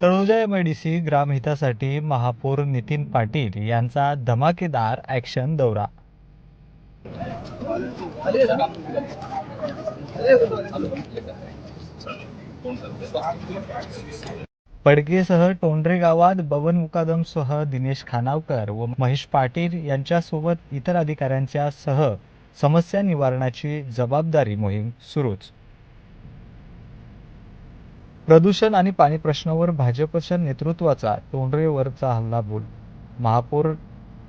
Taloja MIDC ग्रामहितासाठी महापौर नितीन पाटील यांचा धमाकेदार ॲक्शन दौरा. पडगेसह टोंडरे गावात बबन मुकादमसह दिनेश खानावकर व महेश पाटील यांच्यासोबत इतर अधिकाऱ्यांच्या सह समस्या निवारणाची जबाबदारी मोहीम सुरूच. प्रदूषण आणि पाणी प्रश्नावर भाजपच्या नेतृत्वाचा टोंडरेवरचा हल्लाबोल. महापौर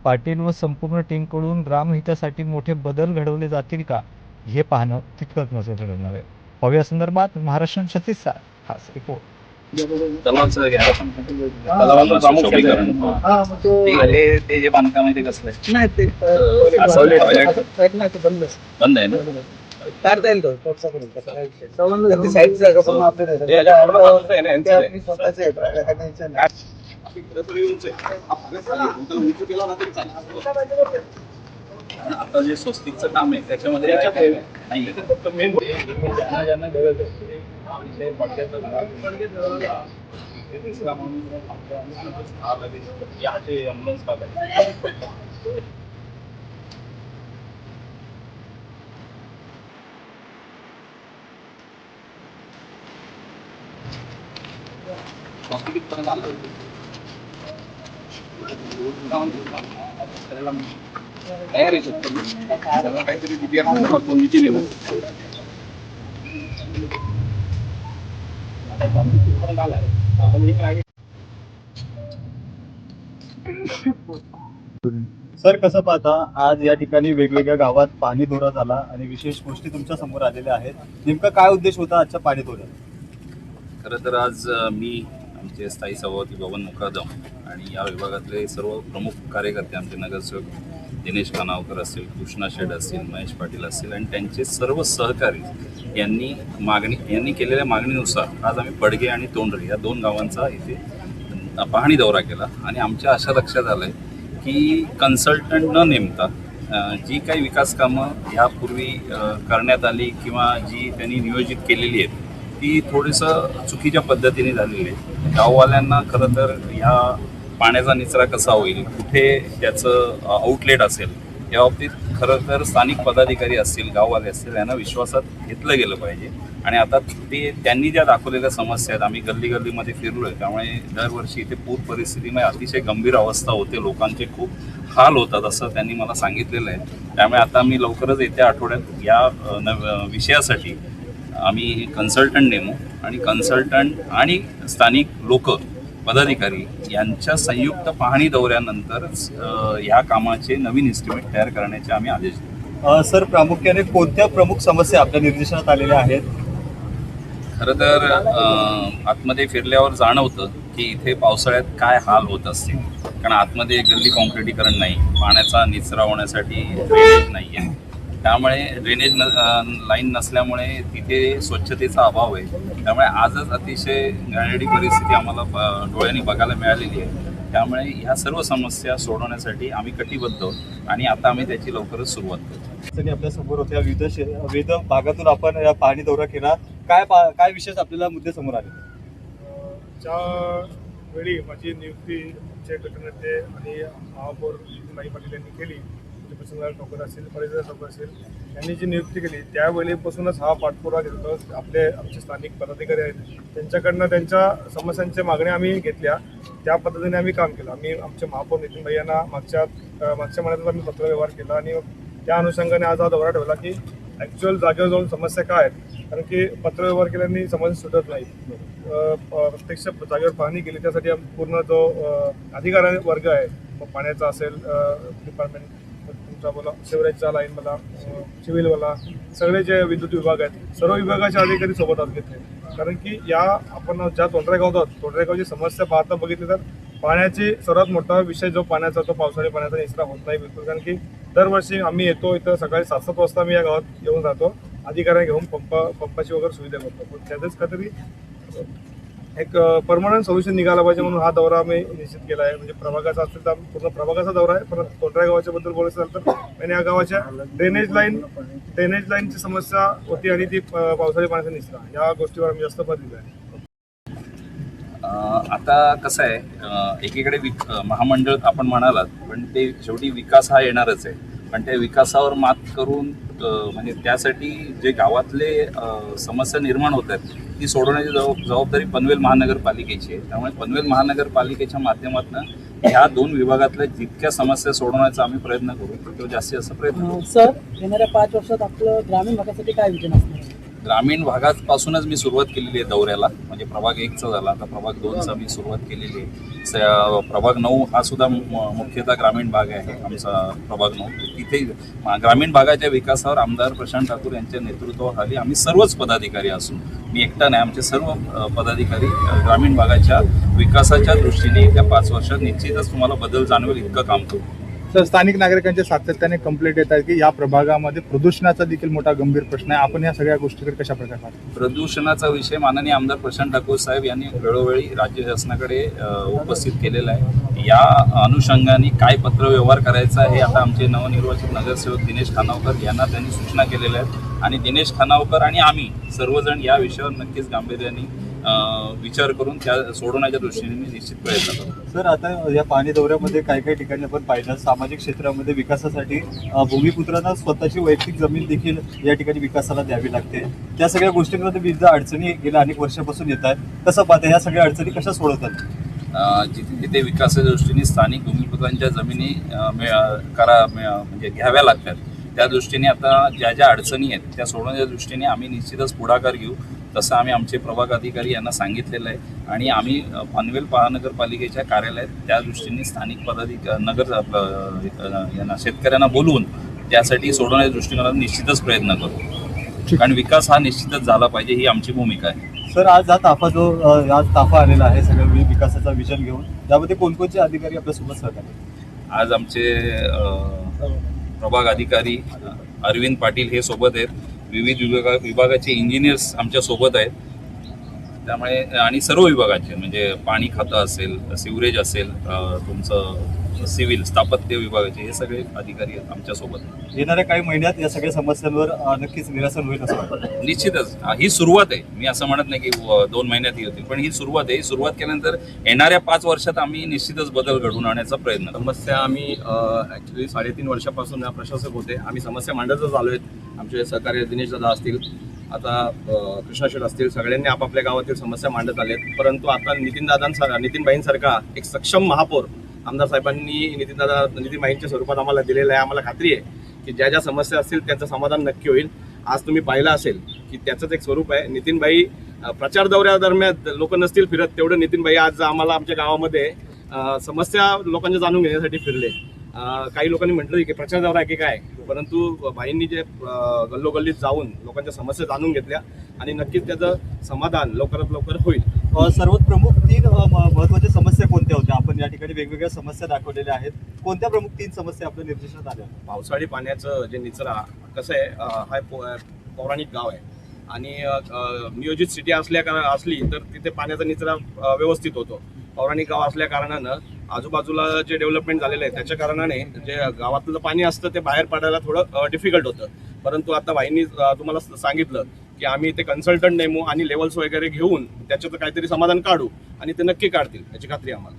पाटील व संपूर्ण टीमकडून ग्रामहितासाठी मोठे बदल घडवले जातील का, हे पाहणं तितकंच महत्त्वाचं ठरणार आहे. पाहूया संदर्भात महाराष्ट्र 36चा खास रिपोर्ट. ते जे बांधकाम आहे ते कसलं आहे? नाही ते बंद आहे ना. काढता येईल तो संबंध साईड जागा पण आपल्या आता जे स्वस्तिकचं काम आहे त्याच्यामध्ये नाही फक्त मेन ज्यांना गरज सर, कसं पाहता आज या ठिकाणी वेगवेगळ्या गावात पाणी दौरा झाला आणि विशेष गोष्टी तुमच्या समोर आलेल्या आहेत. नेमका काय उद्देश होता आजच्या पाणी दौऱ्यात? खरं तर आज मी आमचे स्थायी सभापती बबन मुकादम आणि या विभागातले सर्व प्रमुख कार्यकर्ते आमचे नगरसेवक दिनेश खानावकर असतील, कृष्णा शेड असतील, महेश पाटील असतील आणि त्यांचे सर्व सहकारी यांनी केलेल्या मागणीनुसार आज आम्ही पडगे आणि तोंडरे या 2 गावांचा इथे पाहणी दौरा केला. आणि आमच्या अशा लक्षात आलं आहे की कन्सल्टंट न नेमता जी काही विकास कामं यापूर्वी करण्यात आली किंवा जी त्यांनी नियोजित केलेली आहेत ती थोडंसं चुकीच्या पद्धतीने झालेली आहे. गाववाल्यांना खरं तर ह्या पाण्याचा निचरा कसा होईल, कुठे त्याचं आउटलेट असेल, या बाबतीत खरं तर स्थानिक पदाधिकारी असतील, गाववाले असतील, यांना विश्वासात घेतलं गेलं पाहिजे. आणि आता त्यांनी ज्या दाखवलेल्या समस्या आहेत, आम्ही गल्ली गल्लीमध्ये फिरलो आहे, त्यामुळे दरवर्षी इथे पूर परिस्थितीमध्ये अतिशय गंभीर अवस्था होते, लोकांचे खूप हाल होतात असं त्यांनी मला सांगितलेलं आहे. त्यामुळे आता मी लवकरच येत्या आठवड्यात या विषयासाठी आम्ही कन्सल्टंट नेमू आणि कन्सल्टंट आणि स्थानिक लोक पदाधिकारी यांच्या संयुक्त पाहणी दौऱ्यानंतरच ह्या कामाचे नवीन एस्टिमेट तयार करण्याचे आम्ही आदेश देऊ. सर, प्रामुख्याने कोणत्या प्रमुख समस्या आपल्या निर्देशनात आलेल्या आहेत? खरं तर आतमध्ये फिरल्यावर जाणवतं की इथे पावसाळ्यात काय हाल होत असतील, कारण आतमध्ये गल्ली कॉन्क्रिटीकरण नाही, पाण्याचा निचरा होण्यासाठी ड्रेनेज नाही आहे, त्यामुळे ड्रेनेज लाईन नसल्यामुळे तिथे स्वच्छतेचा अभाव आहे. त्यामुळे आजच अतिशय घाणेरडी परिस्थिती आम्हाला डोळ्यांनी बघायला मिळालेली आहे. त्यामुळे ह्या सर्व समस्या सोडवण्यासाठी आम्ही कटिबद्ध आणि आता आम्ही त्याची लवकरच सुरुवात करू. आपल्या समोर होत्या विविध भागातून आपण या पाहणी दौरा केला. काय विशेष आपल्याला मुद्दे समोर आले? ज्यावेळी माझी नियुक्ती आमच्या गटनेते आणि महापौर नितीन पाटील यांनी केली, प्रसंगराव ठाकूर असतील, परिसर ठाकूर असतील, यांनी जी नियुक्ती केली त्यावेळीपासूनच हा पाठपुरावा घेतो. आमचे स्थानिक पदाधिकारी आहेत त्यांच्याकडनं त्यांच्या समस्यांच्या मागण्या आम्ही घेतल्या, त्या पद्धतीने आम्ही काम केलं. आम्ही आमचे महापौर नितीन भाई यांना मागच्या महिन्यातच आम्ही पत्रव्यवहार केला आणि त्या अनुषंगाने आज हा दौरा ठेवला की ॲक्च्युअल जागेवर जाऊन समस्या काय आहेत, कारण की पत्रव्यवहार केल्याने समस्या सुटत नाही. प्रत्यक्ष जागेवर पाहणी केली, त्यासाठी पूर्ण जो अधिकारी वर्ग आहे, मग पाण्याचा असेल डिपार्टमेंट, तुमचा बोला सिवरेजचा लाईन मला, सिव्हिलवाला, सगळे जे विद्युत विभाग आहेत, सर्व विभागाचे अधिकारी सोबत आज घेतले. कारण की या आपण ज्या तोंडरेगावात आहोत, तोंडरेगावची समस्या पाहता बघितली तर पाण्याची सर्वात मोठा विषय जो पाण्याचा, तो पावसाळी पाण्याचा निचरा होत नाही बिलकुल. कारण की दरवर्षी आम्ही येतो इथं सकाळी 7-7 वाजता मी या गावात येऊन राहतो, अधिकाऱ्यांना घेऊन पंपाची वगैरे सुविधा करतो. पण त्यातच काहीतरी एक परमनंट सोल्युशन निघाला पाहिजे म्हणून हा दौरा आम्ही निश्चित केला आहे. म्हणजे प्रभागाचा असेल तर पूर्ण प्रभागाचा दौरा आहे, परत तोंडरा गावाच्या बद्दल बोलायचं झालं तर आणि या गावाच्या ड्रेनेज लाईनची समस्या होती आणि ती पावसाळी पाण्याचा निचरा, या गोष्टीवर आम्ही जास्त भर दिला आहे. आता कसं आहे, एकीकडे महामंडळ आपण म्हणालात, पण ते शेवटी विकास हा येणारच आहे. पण त्या विकासावर मात करून म्हणजे त्यासाठी जे गावातले समस्या निर्माण होत आहेत ती सोडवण्याची जबाबदारी पनवेल महानगरपालिकेची आहे. त्यामुळे पनवेल महानगरपालिकेच्या माध्यमातून ह्या 2 विभागातल्या जितक्या समस्या सोडवण्याचा आम्ही प्रयत्न करू तो जास्तीत जास्त प्रयत्न करू. सर, येणाऱ्या 5 वर्षात आपलं ग्रामीण भागासाठी काय विजन असणार आहे? ग्रामीण भागापासूनच मी सुरुवात केलेली आहे दौऱ्याला. म्हणजे प्रभाग 1चा झाला, आता प्रभाग 2चा मी सुरुवात केलेली आहे. प्रभाग 9 हा सुद्धा मुख्यतः ग्रामीण भाग आहे आमचा प्रभाग 9. तिथे ग्रामीण भागाच्या विकासावर आमदार प्रशांत ठाकूर यांच्या नेतृत्वाखाली आम्ही सर्वच पदाधिकारी असून, मी एकटा नाही, आमचे सर्व पदाधिकारी ग्रामीण भागाच्या विकासाच्या दृष्टीने येत्या 5 वर्षात निश्चितच तुम्हाला बदल जाणवेल इतकं काम करू. सर, स्थानिक नागरिकांच्या सातत्याने कंप्लेंट येत आहेत की या प्रभागामध्ये प्रदूषणाचा देखील मोठा गंभीर प्रश्न आहे. आपण या सगळ्या गोष्टीकडे कशा प्रकारे पाहता? प्रदूषणाचा विषय माननीय आमदार प्रशांत ठाकूर साहेब यांनी वेळोवेळी राज्य शासनाकडे उपस्थित केलेला आहे. या अनुषंगाने काय पत्रव्यवहार करायचा हे आता आमचे नवनिर्वाचित नगरसेवक दिनेश खानावकर यांना त्यांनी सूचना केलेल्या आहेत आणि दिनेश खानावकर आणि आम्ही सर्वजण या विषयावर नक्कीच गांभीर्याने विचार करून त्या सोडवण्याच्या दृष्टीने मी निश्चित प्रयत्न करतो. सर, आता या पाणी दौऱ्यामध्ये काही ठिकाणी आपण पाहिलं सामाजिक क्षेत्रामध्ये विकासासाठी भूमिपुत्रांना स्वतःची वैयक्तिक जमीन देखील या ठिकाणी विकासाला द्यावी लागते. त्या सगळ्या गोष्टींमध्ये विविध अडचणी गेल्या अनेक वर्षापासून येत आहेत. कसं पाहता, ह्या सगळ्या अडचणी कशा सोडवतात? जिथे तिथे विकासाच्या दृष्टीने स्थानिक भूमिपुत्रांच्या जमिनी म्हणजे घ्याव्या लागतात. त्या दृष्टीने आता ज्या ज्या अडचणी आहेत त्या सोडवण्याच्या दृष्टीने आम्ही निश्चितच पुढाकार घेऊ. तसं आम्ही आमचे प्रभाग अधिकारी यांना सांगितलेलं आहे आणि आम्ही पनवेल महानगरपालिकेच्या कार्यालयात त्या दृष्टीने स्थानिक यांना शेतकऱ्यांना बोलवून त्यासाठी सोडवण्याच्या दृष्टिकोनातून निश्चितच प्रयत्न करू. कारण विकास हा निश्चितच झाला पाहिजे ही आमची भूमिका आहे. सर, आज आज ताफा आलेला आहे सगळं विकासाचा विजन घेऊन, त्यामध्ये कोणकोणते अधिकारी आपल्यासोबत सहकार्य? आज आमचे प्रभाग अधिकारी अरविंद पाटील हे सोबत आहेत. विविध विभागाचे इंजिनियर्स आमच्या सोबत आहेत. त्यामुळे आणि सर्व विभागाचे म्हणजे पाणी खातं असेल, सिवरेज असेल, तुमचं सिव्हिल स्थापत्य विभागाचे हे सगळे अधिकारी आमच्या सोबत आहेत. येणाऱ्या काही महिन्यात या सगळ्या समस्यांवर नक्कीच निरसन होईल असं वाटतं. निश्चितच ही सुरुवात आहे. मी असं म्हणत नाही की 2 महिन्यात ही होतील, पण ही सुरुवात आहे. ही सुरुवात केल्यानंतर येणाऱ्या 5 वर्षात आम्ही निश्चितच बदल घडवून आणण्याचा प्रयत्न करू. समस्या आम्ही ॲक्च्युली 3.5 वर्षापासून प्रशासक होते. आम्ही समस्या मांडतच आलो आहेत. आमचे सहकारी दिनेश दादा असतील, आता कृष्णा शेठ असतील, सगळ्यांनी आपापल्या गावातील समस्या मांडत आलेत. परंतु आता नितीनबाईंसारखा एक सक्षम महापौर आमदार साहेबांनी नितीनबाईंच्या स्वरूपात आम्हाला दिलेलं आहे. आम्हाला खात्री आहे की ज्या ज्या समस्या असतील त्यांचं समाधान नक्की होईल. आज तुम्ही पाहिलं असेल की त्याचंच एक स्वरूप आहे. नितीनबाई प्रचार दौऱ्यादरम्यान लोक नसतील फिरत तेवढं नितीनबाई आज आम्हाला आमच्या गावामध्ये समस्या लोकांच्या जाणून घेण्यासाठी फिरले. काही लोकांनी म्हटलं की प्रचार दौरा आहे की काय, परंतु बाईंनी जे गल्लोगल्लीत जाऊन लोकांच्या समस्या जाणून घेतल्या आणि नक्कीच त्याचं समाधान लवकरात लवकर होईल. सर्वात प्रमुख 3 महत्त्वाच्या समस्या कोणत्या होत्या? आपण या ठिकाणी वेगवेगळ्या समस्या दाखवलेल्या आहेत. कोणत्या प्रमुख 3 समस्या आपल्या निर्देशात आल्या? पावसाळी पाण्याचं जे निचरा कसं आहे, हा पौराणिक गाव आहे आणि नियोजित सिटी असली तर तिथे पाण्याचा निचरा व्यवस्थित होतो. पौराणिक गाव असल्या कारणानं आजूबाजूला जे डेव्हलपमेंट झालेलं आहे त्याच्या कारणाने जे गावातलं पाणी असतं ते बाहेर पडायला थोडं डिफिकल्ट होतं. परंतु आता बाईंनी तुम्हाला सांगितलं की आम्ही ते कन्सल्टंट नेमू आणि लेवल्स वगैरे घेऊन त्याच्यात काहीतरी समाधान काढू आणि ते नक्की काढतील याची खात्री आम्हाला.